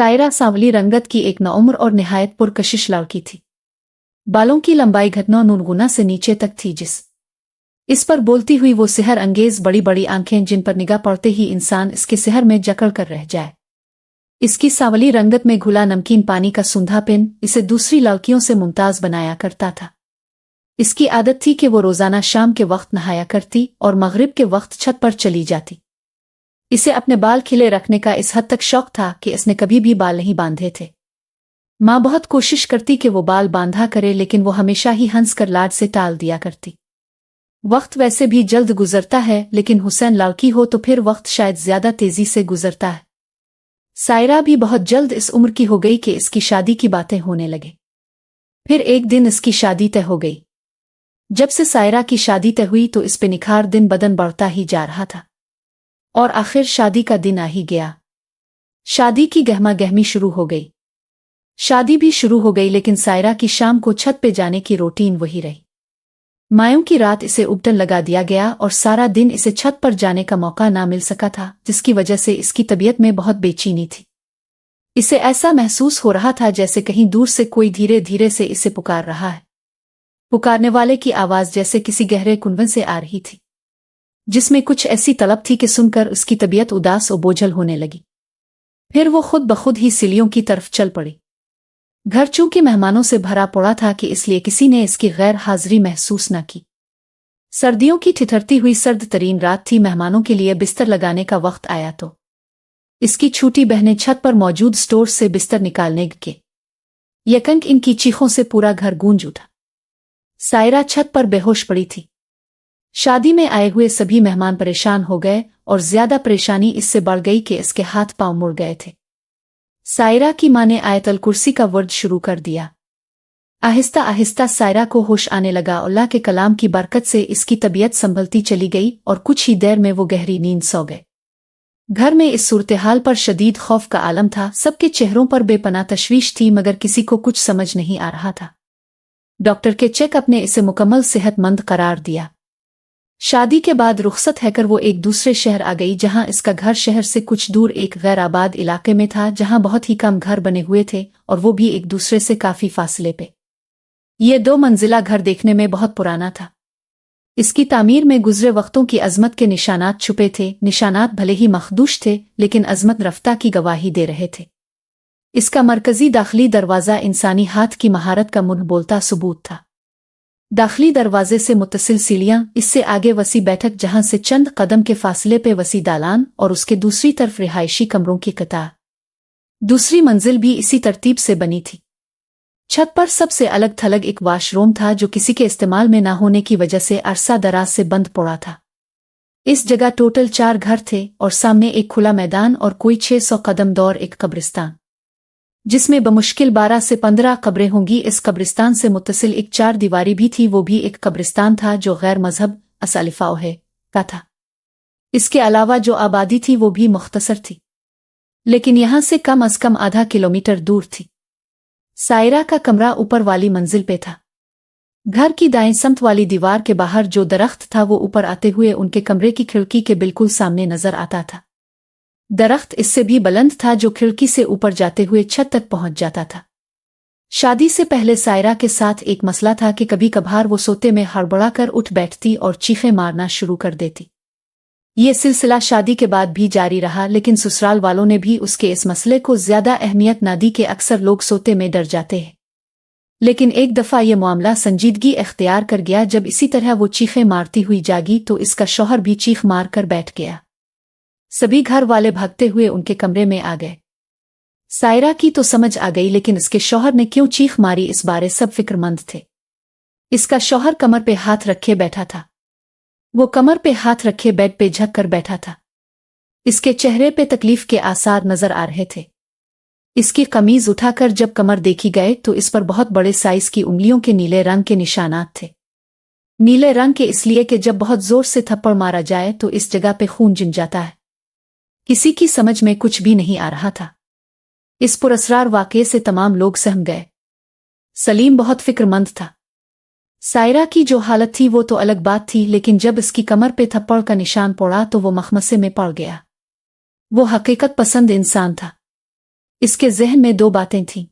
सायरा सांवली रंगत की एक नौम्र और निहायत पुरकशिश लड़की थी। बालों की लंबाई घटना नुनगुना से नीचे तक थी, इस पर बोलती हुई वो सिहर अंगेज बड़ी बड़ी आंखें जिन पर निगाह पड़ते ही इंसान इसके सिहर में जकड़ कर रह जाए। इसकी सांवली रंगत में घुला नमकीन पानी का सूंधापन इसे दूसरी लड़कियों से मुमताज बनाया करता था। इसकी आदत थी कि वो रोजाना शाम के वक्त नहाया करती और मगरिब के वक्त छत पर चली जाती। इसे अपने बाल खिले रखने का इस हद तक शौक था कि इसने कभी भी बाल नहीं बांधे थे। माँ बहुत कोशिश करती कि वो बाल बांधा करे, लेकिन वो हमेशा ही हंस कर लाड से टाल दिया करती। वक्त वैसे भी जल्द गुजरता है, लेकिन हुसैन लड़की हो तो फिर वक्त शायद ज्यादा तेजी से गुजरता है। सायरा भी बहुत जल्द इस उम्र की हो गई कि इसकी शादी की बातें होने लगे। फिर एक दिन इसकी शादी तय हो गई। जब से सायरा की शादी तय हुई तो इस पे निखार दिन बदन बढ़ता ही जा रहा था और आखिर शादी का दिन आ ही गया। शादी की गहमा गहमी शुरू हो गई। शादी भी शुरू हो गई, लेकिन सायरा की शाम को छत पे जाने की रूटीन वही रही। मायों की रात इसे उबटन लगा दिया गया और सारा दिन इसे छत पर जाने का मौका ना मिल सका था, जिसकी वजह से इसकी तबीयत में बहुत बेचैनी थी। इसे ऐसा महसूस हो रहा था जैसे कहीं दूर से कोई धीरे धीरे से इसे पुकार रहा है। पुकारने वाले की आवाज जैसे किसी गहरे कुंवन से आ रही थी, जिसमें कुछ ऐसी तलब थी कि सुनकर उसकी तबीयत उदास और बोझल होने लगी। फिर वो खुद बखुद ही सीढ़ियों की तरफ चल पड़ी। घर चूंकि मेहमानों से भरा पड़ा था कि इसलिए किसी ने इसकी गैर हाजिरी महसूस न की। सर्दियों की ठिठुरती हुई सर्द तरीन रात थी। मेहमानों के लिए बिस्तर लगाने का वक्त आया तो इसकी छोटी बहनें छत पर मौजूद स्टोर से बिस्तर निकालने के यकंक इनकी चीखों से पूरा घर गूंज उठा। सायरा छत पर बेहोश पड़ी थी। शादी में आए हुए सभी मेहमान परेशान हो गए और ज्यादा परेशानी इससे बढ़ गई कि इसके हाथ पांव मुड़ गए थे। सायरा की मां ने आयतल कुर्सी का वर्द शुरू कर दिया। आहिस्ता आहिस्ता सायरा को होश आने लगा। अल्लाह के कलाम की बरकत से इसकी तबीयत संभलती चली गई और कुछ ही देर में वो गहरी नींद सो गए। घर में इस सूरत-ए-हाल पर शदीद खौफ का आलम था। सबके चेहरों पर बेपनाह तशवीश थी, मगर किसी को कुछ समझ नहीं आ रहा था। डॉक्टर के चेकअप ने इसे मुकम्मल सेहतमंद करार दिया। शादी के बाद रुखसत हैकर वो एक दूसरे शहर आ गई, जहां इसका घर शहर से कुछ दूर एक गैर आबाद इलाके में था, जहां बहुत ही कम घर बने हुए थे और वो भी एक दूसरे से काफी फासले पे। ये 2 मंजिला घर देखने में बहुत पुराना था। इसकी तामीर में गुजरे वक्तों की अजमत के निशानात छुपे थे। निशानात भले ही मखदूश थे, लेकिन अजमत रफ्ता की गवाही दे रहे थे। इसका मरकजी दाखिली दरवाज़ा इंसानी हाथ की महारत का मुंह बोलता सबूत था। दाखिली दरवाजे से मुत्तसिल सीढ़ियां, इससे आगे वसी बैठक जहां से चंद कदम के फासले पे वसी दालान और उसके दूसरी तरफ रिहायशी कमरों की कतार। दूसरी मंजिल भी इसी तरतीब से बनी थी। छत पर सबसे अलग थलग एक वाशरूम था, जो किसी के इस्तेमाल में ना होने की वजह से अरसा दराज से बंद पड़ा था। इस जगह टोटल 4 घर थे और सामने एक खुला मैदान और कोई 600 कदम दूर एक कब्रिस्तान, जिसमें बमुश्किल 12 से 15 कब्रें होंगी। इस कब्रिस्तान से मुत्तसिल एक 4 दीवारी भी थी। वो भी एक कब्रिस्तान था जो गैर मजहब असलिफाओ का था। इसके अलावा जो आबादी थी वो भी मुख्तसर थी, लेकिन यहां से कम अज कम आधा किलोमीटर दूर थी। सायरा का कमरा ऊपर वाली मंजिल पे था। घर की दाएं समत वाली दीवार के बाहर जो दरख्त था वो ऊपर आते हुए उनके कमरे की खिड़की के बिल्कुल सामने नजर आता था। दरख्त इससे भी बुलंद था, जो खिड़की से ऊपर जाते हुए छत तक पहुंच जाता था। शादी से पहले सायरा के साथ एक मसला था कि कभी कभार वो सोते में हड़बड़ाकर उठ बैठती और चीखें मारना शुरू कर देती। ये सिलसिला शादी के बाद भी जारी रहा, लेकिन ससुराल वालों ने भी उसके इस मसले को ज्यादा अहमियत न दी कि अक्सर लोग सोते में डर जाते हैं। लेकिन एक दफा ये मामला संजीदगी इख्तियार कर गया। जब इसी तरह वो चीखें मारती हुई जागी तो इसका शौहर भी चीख मार कर बैठ गया। सभी घर वाले भागते हुए उनके कमरे में आ गए। सायरा की तो समझ आ गई, लेकिन इसके शौहर ने क्यों चीख मारी इस बारे सब फिक्रमंद थे। इसका शौहर कमर पे हाथ रखे बैठा था। वो कमर पे हाथ रखे बेड पे झक कर बैठा था। इसके चेहरे पे तकलीफ के आसार नजर आ रहे थे। इसकी कमीज उठाकर जब कमर देखी गए तो इस पर बहुत बड़े साइज की उंगलियों के नीले रंग के निशानात थे। नीले रंग के इसलिए कि जब बहुत जोर से थप्पड़ मारा जाए तो इस जगह पे खून जम जाता है। किसी की समझ में कुछ भी नहीं आ रहा था। इस पुरअसरार वाक़ये से तमाम लोग सहम गए। सलीम बहुत फिक्रमंद था। सायरा की जो हालत थी वो तो अलग बात थी, लेकिन जब इसकी कमर पे थप्पड़ का निशान पड़ा तो वो मखमसे में पड़ गया। वो हकीकत पसंद इंसान था। इसके जहन में दो बातें थीं।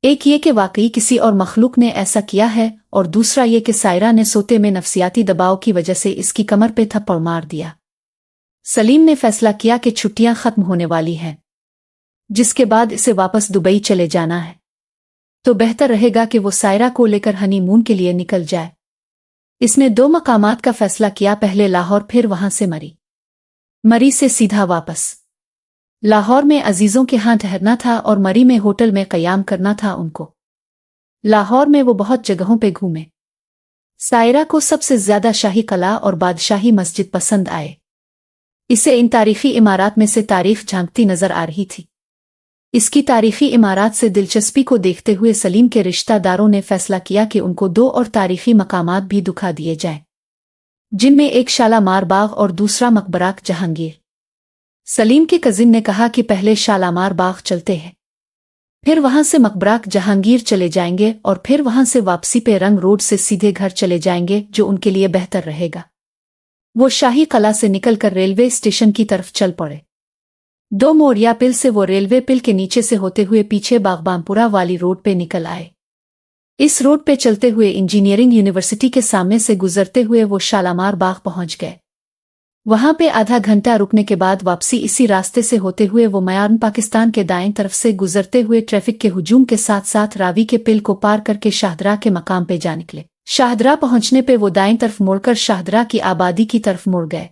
एक ये कि वाकई किसी और मखलूक ने ऐसा किया है, और दूसरा ये कि सायरा ने सोते में नफसियाती दबाव की वजह से इसकी कमर पे थप्पड़ मार दिया। सलीम ने फैसला किया कि छुट्टियां खत्म होने वाली हैं, जिसके बाद इसे वापस दुबई चले जाना है, तो बेहतर रहेगा कि वो सायरा को लेकर हनीमून के लिए निकल जाए। इसने दो मकामात का फैसला किया, पहले लाहौर, फिर वहां से मरी से सीधा वापस। लाहौर में अजीजों के यहाँ ठहरना था और मरी में होटल में क़याम करना था उनको। लाहौर में वो बहुत जगहों पे घूमे। सायरा को सबसे ज्यादा शाही कला और बादशाही मस्जिद पसंद आए। इसे इन तारीखी इमारात में से तारीफ झांकती नजर आ रही थी। इसकी तारीखी इमारात से दिलचस्पी को देखते हुए सलीम के रिश्तेदारों ने फैसला किया कि उनको दो और तारीखी मकामात भी दिखा दिए जाएं, जिनमें एक शालामार बाग और दूसरा मकबरा जहांगीर। सलीम के कजिन ने कहा कि पहले शालामार बाग चलते हैं, फिर वहां से मकबरा जहांगीर चले जाएंगे और फिर वहां से वापसी पे रंग रोड से सीधे घर चले जाएंगे, जो उनके लिए बेहतर रहेगा। वो शाही कला से निकलकर रेलवे स्टेशन की तरफ चल पड़े। दो मोरिया पिल से वो रेलवे पिल के नीचे से होते हुए पीछे बागबानपुरा वाली रोड पे निकल आए। इस रोड पे चलते हुए इंजीनियरिंग यूनिवर्सिटी के सामने से गुजरते हुए वो शालामार बाग पहुंच गए। वहां पे आधा घंटा रुकने के बाद वापसी इसी रास्ते से होते हुए वो म्यांमार पाकिस्तान के दाएं तरफ से गुजरते हुए ट्रैफिक के हुजूम के साथ साथ रावी के पिल को पार करके शाहदरा के मकाम पे जा निकले। शाहदरा पहुंचने पे वो दाएं तरफ मुड़कर शाहदरा की आबादी की तरफ मुड़ गए।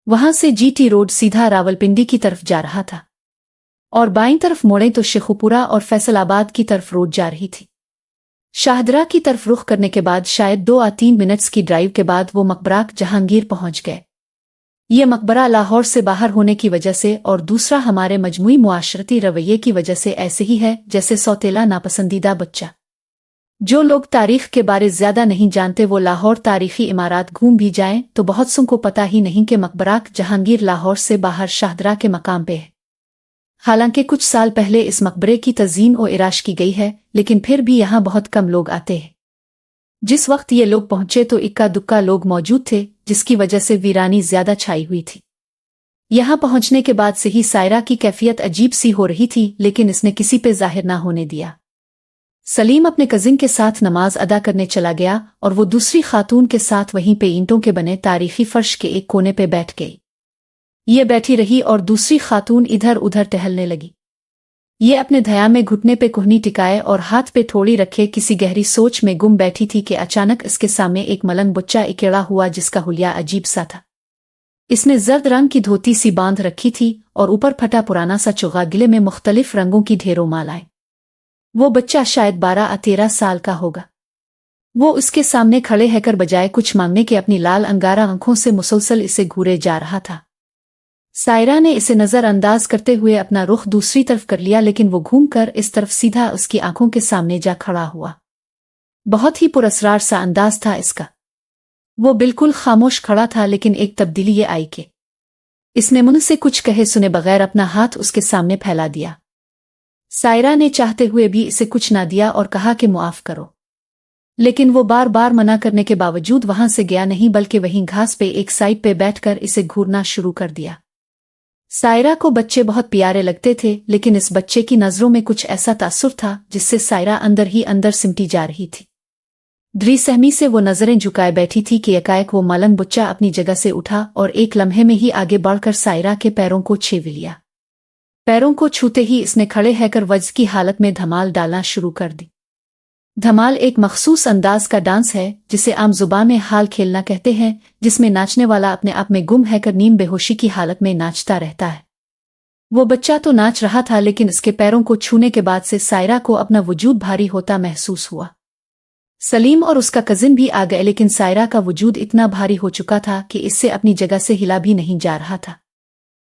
वहां से जीटी रोड सीधा रावलपिंडी की तरफ जा रहा था और बाईं तरफ मुड़े तो शेखुपुरा और फैसलाबाद की तरफ रोड जा रही थी। शाहदरा की तरफ रुख करने के बाद शायद 2 या 3 मिनट्स की ड्राइव के बाद वो मकबरा जहांगीर पहुंच गए। ये मकबरा लाहौर से बाहर होने की वजह से और दूसरा हमारे मजमूई मुआशरती रवैये की वजह से ऐसे ही है जैसे सौतेला नापसंदीदा बच्चा। जो लोग तारीख के बारे ज्यादा नहीं जानते वो लाहौर तारीखी इमारात घूम भी जाएं तो बहुत सौ को पता ही नहीं कि मकबरा जहांगीर लाहौर से बाहर शाहदरा के मकाम पे है। हालांकि कुछ साल पहले इस मकबरे की तज़ीन और इराश की गई है, लेकिन फिर भी यहाँ बहुत कम लोग आते हैं। जिस वक्त ये लोग पहुंचे तो इक्का दुक्का लोग मौजूद थे, जिसकी वजह से वीरानी ज्यादा छाई हुई थी। यहाँ पहुंचने के बाद से ही सायरा की कैफियत अजीब सी हो रही थी, लेकिन इसने किसी पे जाहिर ना होने दिया। सलीम अपने कजिन के साथ नमाज अदा करने चला गया और वो दूसरी खातून के साथ वहीं पे ईंटों के बने तारीखी फर्श के एक कोने पे बैठ गई। ये बैठी रही और दूसरी खातून इधर उधर टहलने लगी। ये अपने ध्यान में घुटने पे कोहनी टिकाए और हाथ पे थोड़ी रखे किसी गहरी सोच में गुम बैठी थी कि अचानक इसके सामने एक मलंग बच्चा इकेड़ा हुआ, जिसका हुलिया अजीब सा था। इसने जर्द रंग की धोती सी बांध रखी थी और ऊपर फटा पुराना सा चुगा, गिले में मुख्तलिफ रंगों की ढेरों मालाएं। वो बच्चा शायद 12 या 13 साल का होगा। वो उसके सामने खड़े होकर बजाय कुछ मांगने के अपनी लाल अंगारा आंखों से मुसलसल इसे घूरे जा रहा था। सायरा ने इसे नजरअंदाज करते हुए अपना रुख दूसरी तरफ कर लिया, लेकिन वो घूमकर इस तरफ सीधा उसकी आंखों के सामने जा खड़ा हुआ। बहुत ही पुरस्रार सा अंदाज था इसका। वो बिल्कुल खामोश खड़ा था, लेकिन एक तब्दीली ये आई कि इसने मुंह से कुछ कहे सुने बगैर अपना हाथ उसके सामने फैला दिया। सायरा ने चाहते हुए भी इसे कुछ ना दिया और कहा कि मुआफ करो, लेकिन वो बार बार मना करने के बावजूद वहां से गया नहीं, बल्कि वहीं घास पे एक साइड पे बैठकर इसे घूरना शुरू कर दिया। सायरा को बच्चे बहुत प्यारे लगते थे, लेकिन इस बच्चे की नजरों में कुछ ऐसा तासुर था जिससे सायरा अंदर ही अंदर सिमटी जा रही थी। द्रिसहमी से वो नजरें झुकाए बैठी थी कि एकाएक वो मलंग बच्चा अपनी जगह से उठा और एक लम्हे में ही आगे बढ़कर सायरा के पैरों को छीन लिया। पैरों को छूते ही इसने खड़े होकर वज्र की हालत में धमाल डालना शुरू कर दी। धमाल एक मखसूस अंदाज का डांस है जिसे आम जुबान में हाल खेलना कहते हैं, जिसमें नाचने वाला अपने आप में गुम होकर नीम बेहोशी की हालत में नाचता रहता है। वो बच्चा तो नाच रहा था, लेकिन इसके पैरों को छूने के बाद से सायरा को अपना वजूद भारी होता महसूस हुआ। सलीम और उसका कजिन भी आ गए, लेकिन सायरा का वजूद इतना भारी हो चुका था कि इससे अपनी जगह से हिला भी नहीं जा रहा था।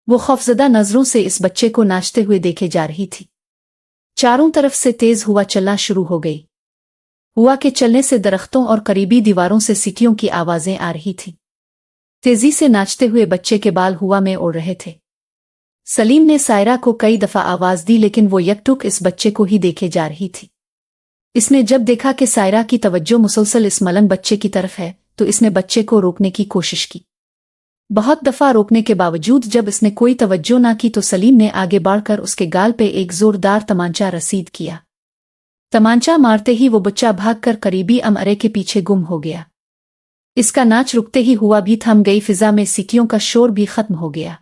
वो खौफजदा नजरों से इस बच्चे को नाचते हुए देखे जा रही थी। चारों तरफ से तेज हुआ चलना शुरू हो गई। हुआ के चलने से दरख्तों और करीबी दीवारों से सीटियों की आवाजें आ रही थीं। तेजी से नाचते हुए बच्चे के बाल हुआ में उड़ रहे थे। सलीम ने सायरा को कई दफा आवाज दी, लेकिन वो यकटुक इस बच्चे को ही देखे जा रही थी। इसने जब देखा कि सायरा की तवज्जो मुसलसल इस मलंग बच्चे की तरफ है, तो इसने बच्चे को रोकने की कोशिश की। बहुत दफा रोकने के बावजूद जब इसने कोई तवज्जो ना की तो सलीम ने आगे बढ़कर उसके गाल पे एक जोरदार तमांचा रसीद किया। तमांचा मारते ही वो बच्चा भागकर करीबी अमरे के पीछे गुम हो गया। इसका नाच रुकते ही हुआ भी थम गई, फिजा में सीटियों का शोर भी खत्म हो गया।